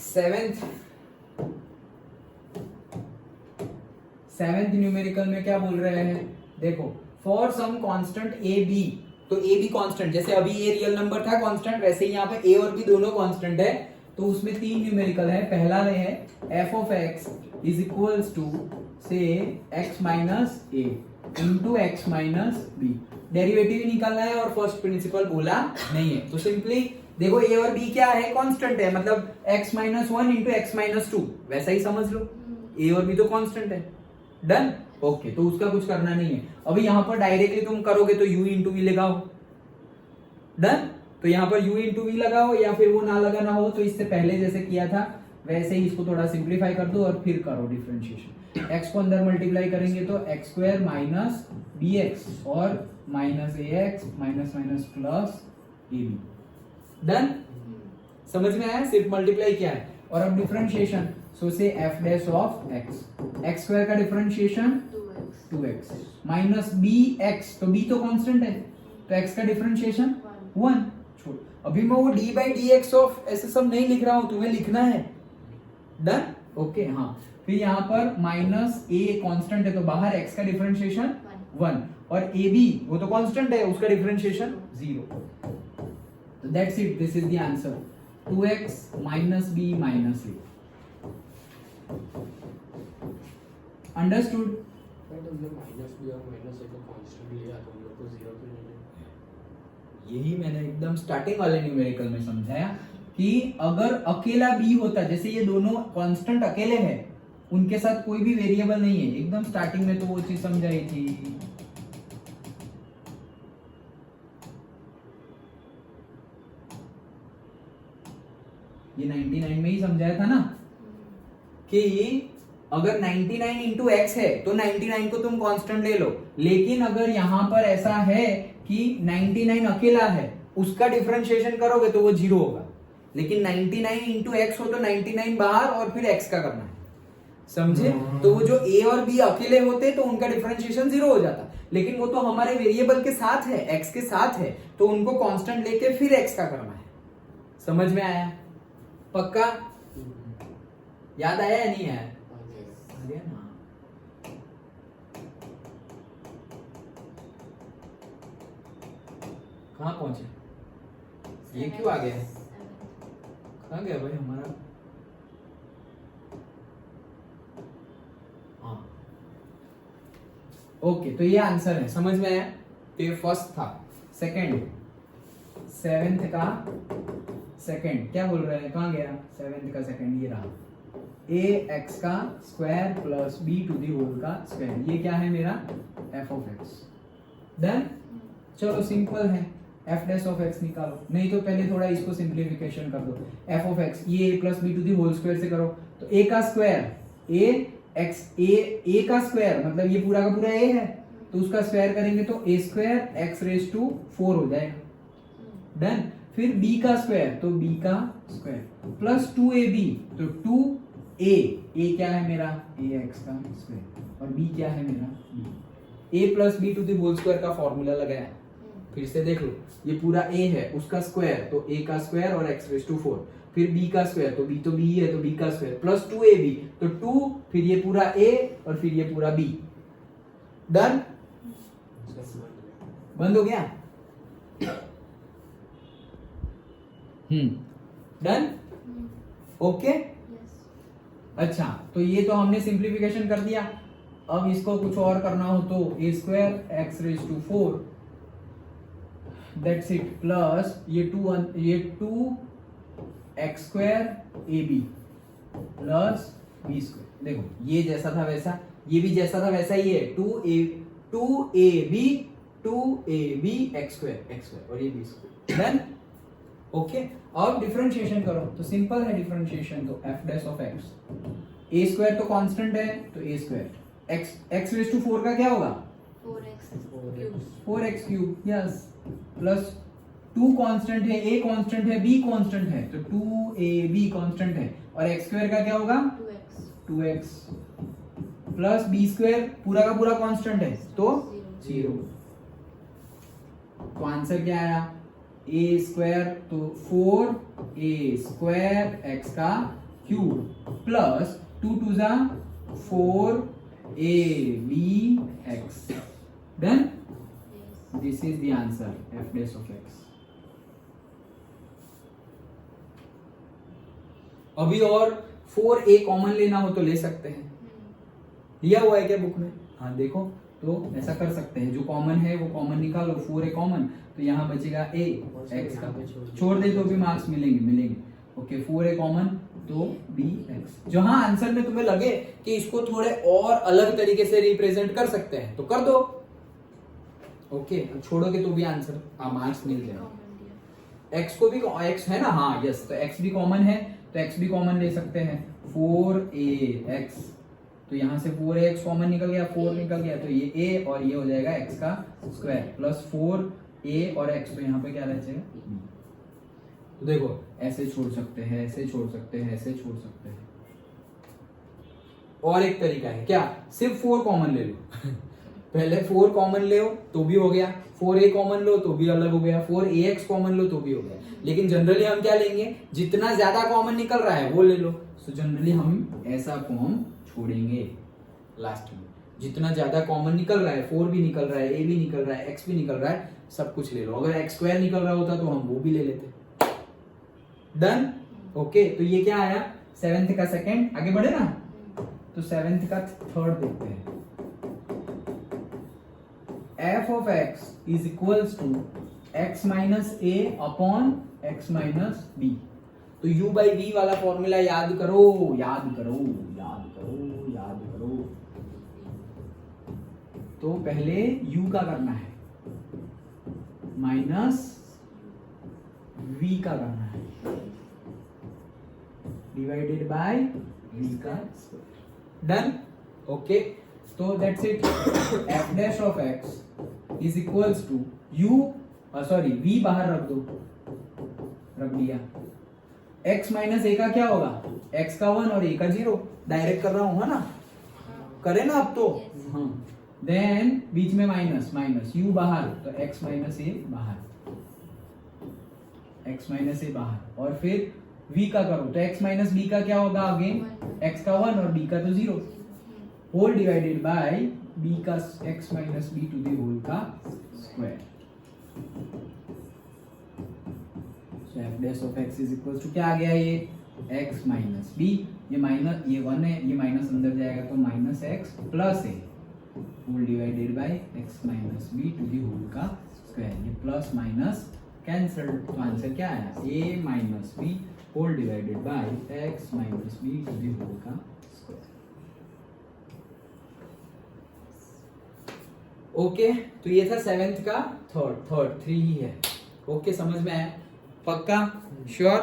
Seventh numerical में क्या बोल रहे हैं, देखो for some constant A B, तो ए बी कांस्टेंट, जैसे अभी ये रियल नंबर था कांस्टेंट, वैसे ही यहाँ पे ए और बी दोनों कांस्टेंट है, तो उसमें तीन न्यूमेरिकल है। पहला है F of X is equals to से X minus A into X minus B, derivative ही निकालना है और फर्स्ट प्रिंसिपल बोला नहीं है, तो सिंपली देखो ए और बी क्या है, कांस्टेंट है, मतलब x minus one into X minus two, वैसा ही समझ लो, ए और बी तो कांस्टेंट है। डन, ओके, तो उसका कुछ करना नहीं है। अभी यहां पर डायरेक्टली तुम करोगे तो u इंटू वी लगाओ। डन, तो यहां पर u इंटू वी लगाओ, या फिर वो ना लगाना हो तो इससे पहले जैसे किया था वैसे ही इसको थोड़ा सिंप्लीफाई कर दो और फिर करो डिफरेंशिएशन। x को अंदर मल्टीप्लाई करेंगे तो X square minus B X और minus A X minus minus plus A B. Done, समझ में आया, सिर्फ मल्टीप्लाई किया है। और अब डिफरेंशिएशन, सो से F dash of X, X square का differentiation 2x minus B X, तो b तो कांस्टेंट है तो x का डिफरेंशिएशन 1। छोड़, अभी मैं वो d by D x of ऐसे सब नहीं लिख रहा हूं, तुम्हें लिखना है। डन, ओके, हाँ, फिर यहाँ पर माइनस a कांस्टेंट है तो बाहर x का डिफरेंशिएशन 1 और a b वो तो कांस्टेंट है, उसका differentiation 0। So that's it. This is the answer. 2x minus b minus a. Understood? Minus B और माइनस ए को कांस्टेंट लिया तो हम लोग को 0 क्यों नहीं है? यही मैंने एकदम स्टार्टिंग वाले न्यूमेरिकल में समझाया कि अगर अकेला b होता, जैसे ये दोनों कांस्टेंट अकेले हैं, उनके साथ कोई भी वेरिएबल नहीं है, एकदम स्टार्टिंग में तो वो चीज समझाई थी। ये 99 में ही समझाया था ना कि अगर 99 इंटू एक्स है तो 99 को तुम कांस्टेंट ले लो, लेकिन अगर यहां पर ऐसा है कि 99 अकेला है, उसका डिफरेंशिएशन करोगे तो वो 0 होगा, लेकिन 99 इंटू एक्स हो तो 99 बाहर और फिर एक्स का करना है, समझे? तो वो जो ए और बी अकेले होते तो उनका डिफरेंशिएशन 0 हो जाता, लेकिन वो तो हमारे वेरिएबल के साथ है, एक्स के साथ है, तो उनको कांस्टेंट लेके फिर एक्स का करना है। समझ में आया? पक्का याद आया या नहीं आया? आ गया ना। कहाँ पहुंचे? ये क्यों आ गया? कहाँ गया भाई हमारा? हाँ, ओके, तो ये आंसर है, समझ में आया? तो ये फर्स्ट था। सेकंड, सेवेंथ का सेकंड क्या बोल रहे हैं, कहाँ गया सेवेंथ का सेकंड? ये रहा, ए एक्स का square plus B to the whole का स्क्वायर, ये क्या है मेरा एफ ऑफ एक्स। डन, चलो सिंपल है, एफ डैश ऑफ एक्स निकालो, नहीं तो पहले थोड़ा इसको सिंप्लीफिकेशन कर दो। एफ ऑफ एक्स ये A plus B to the whole square से करो तो ए का स्क्वायर, ए एक्स, ए का स्क्वायर मतलब ये पूरा का पूरा ए है, तो उसका स्क्वायर करेंगे तो A square X raise to 4 हो जाएगा। डन, फिर b का स्क्वायर तो b का स्क्वायर प्लस 2ab तो 2a, क्या है मेरा ax का स्क्वायर और b क्या है मेरा b। a plus B to the whole square का फॉर्मूला लगाया, फिर से देख लो, ये पूरा a है, उसका स्क्वायर तो a का स्क्वायर और x रेज टू 4, फिर b का स्क्वायर तो b तो b है तो b का स्क्वायर प्लस 2ab तो 2, फिर ये पूरा a और फिर ये पूरा b। डन, बंद हो गया? डन, ओके, अच्छा, तो ये तो हमने सिंप्लीफिकेशन कर दिया। अब इसको कुछ और करना हो तो A square X raise to 4 that's it plus ये 2 X square A B plus B square. देखो ये जैसा था वैसा, ये भी जैसा था वैसा ही है, 2ab एक्स स्क्वायर और ये बी स्क्वायर। डन, ओके, अब डिफरेंशिएशन करो तो सिंपल है डिफरेंशिएशन, तो F dash of x, A square तो कांस्टेंट है तो A square, X raise to 4 का क्या होगा 4x cube, yes, plus 2 constant है, a कांस्टेंट है, b कांस्टेंट है तो 2ab कांस्टेंट है, और x स्क्वायर का क्या होगा 2x प्लस b स्क्वायर पूरा का पूरा कांस्टेंट है तो 0। तो आंसर क्या आया a स्क्वायर तो 4a स्क्वायर x का क्यूब प्लस 2 2 जा 4 ab x done. This is the answer f dash of x. अभी और 4a कॉमन लेना हो तो ले सकते हैं. लिया हुआ है क्या बुक में? हाँ देखो, तो ऐसा कर सकते हैं, जो कॉमन है वो कॉमन निकालो, 4a कॉमन, तो यहाँ बचेगा a x का, छोड़ दे तो भी मार्क्स मिलेंगे. ओके 4a कॉमन तो b x. जो हाँ आंसर में तुम्हें लगे कि इसको थोड़े और अलग तरीके से रिप्रेजेंट कर सकते हैं तो कर दो. ओके छोड़ोगे तो भी आंसर मार्क्स मिल जाएगा. x को भी x है ना, हाँ यस, तो x भी कॉमन है तो x भी कॉमन ले सकते हैं. 4ax, तो यहाँ से 4ax कॉमन निकल गया, 4 निकल गया, तो ये a और ये हो जाएगा x का स्क्वायर प्लस 4a और x, तो यहाँ पे क्या रह जाएगा b. तो देखो ऐसे छोड़ सकते हैं, ऐसे छोड़ सकते हैं, ऐसे छोड़ सकते हैं. और एक तरीका है क्या, सिर्फ 4 कॉमन ले लो. पहले 4 कॉमन ले तो भी हो गया, 4a कॉमन लो तो भी अलग हो गया, 4ax कॉमन लो तो भी हो गया. लेकिन जनरली हम क्या लेंगे, जितना ज्यादा कॉमन निकल रहा है वो ले लो. तो जनरली हम ऐसा फॉर्म छोड़ेंगे लास्ट में. जितना ज्यादा कॉमन निकल रहा है, 4 भी निकल रहा है, a भी निकल रहा है, x भी निकल रहा है, सब कुछ ले लो. अगर x स्क्वायर निकल रहा होता तो हम वो भी ले लेते. डन. ओके तो ये क्या आया, 7th का सेकंड. आगे बढ़े ना, तो 7th का थर्ड देखते हैं. f of x is equals to x minus a upon x minus b. तो u by v वाला फॉर्मूला याद करो, याद करो, याद करो, याद करो. तो पहले u का करना है, माइनस v का करना है, डिवाइडेड बाय v का स्क्वायर. डन. ओके तो that's it. f dash of x is equals to u, sorry v बाहर रख दो, रख दिया. x माइनस a का क्या होगा, x का 1 और a का 0. डायरेक्ट कर रहा हूं है ना, करे ना अब तो. हाँ देन बीच में माइनस माइनस, u बाहर, तो x माइनस a बाहर, x माइनस a बाहर, और फिर v का करो तो x माइनस b का क्या होगा, अगेन x का 1 और b का तो 0, होल डिवाइडेड बाय b का x minus b to the whole का square. So f dash of x is equal to क्या आ गया, ये x माइनस b, ये माइनस, ये 1 है, ये माइनस अंदर जाएगा तो minus x plus a whole divided by x minus b to the whole का स्क्वायर. ये प्लस माइनस कैंसिल, तो आंसर क्या आया, a minus b whole divided by x minus b to the whole का square. Okay तो ये था 7th का थर्ड 3 ही है. ओके समझ में आया, पक्का, श्योर.